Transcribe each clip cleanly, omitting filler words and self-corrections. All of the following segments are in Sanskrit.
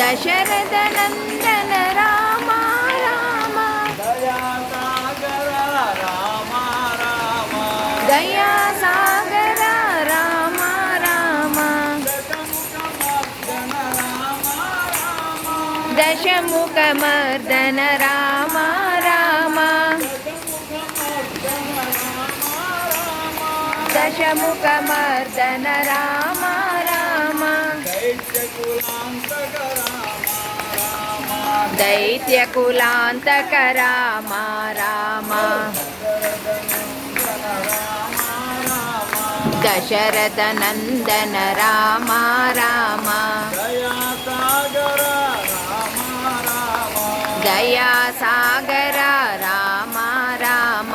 दशरथ नंदन राम राम दया सागर राम राम दया सागर राम राम दशमुख मर्दन राम राम दशमुख मर्दन राम राम दैत्य कुलांतक राम राम दशरथ नंदन राम राम दया सागर राम दया सागर राम राम राम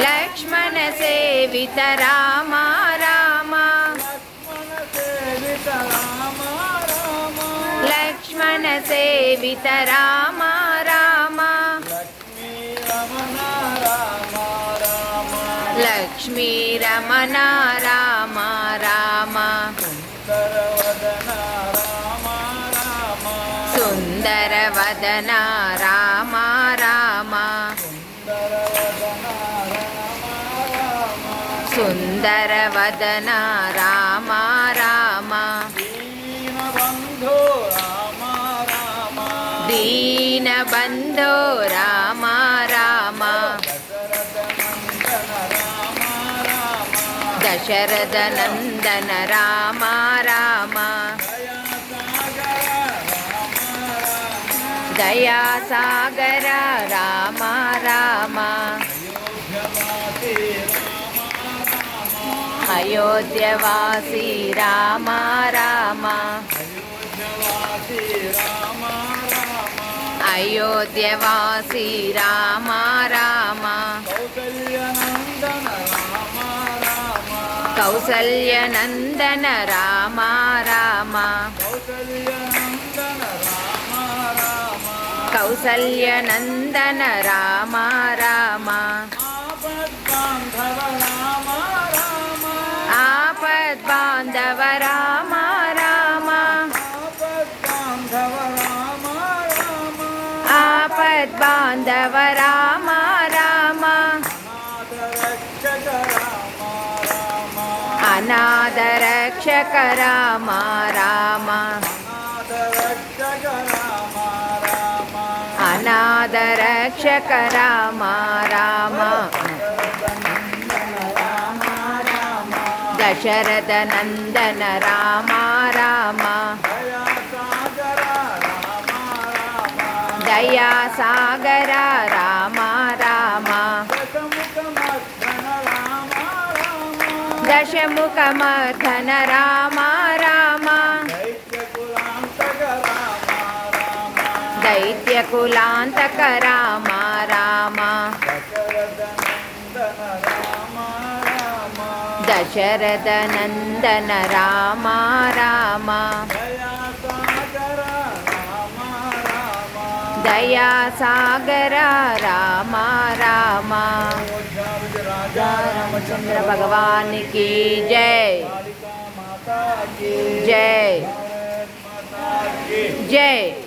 लक्ष्मण सेवित राम राम लक्ष्मण सेवित राम राम लक्ष्मी रमण राम राम सुंदर वदन राम राम सुंदर वदन राम राम दीन बंधो राम राम दशरथ नंदन राम राम दया सागर राम राम अयोध्यवासी राम राम अयोध्यवासी राम राम कौसल्यनंदन राम राम कौसल्यनंदन राम राम आपद बांधव राम राम आपद बांधव राम राम अनाथ रक्षक राम राम अनाथ रक्षक राम राम दशरथ नंदन राम राम दया सागर राम राम दशमुख मर्दन राम राम दैत्य कुलांतक राम राम दशरथ नंदन राम राम दया सागर राम राम रामचंद्र भगवान की जय जय जय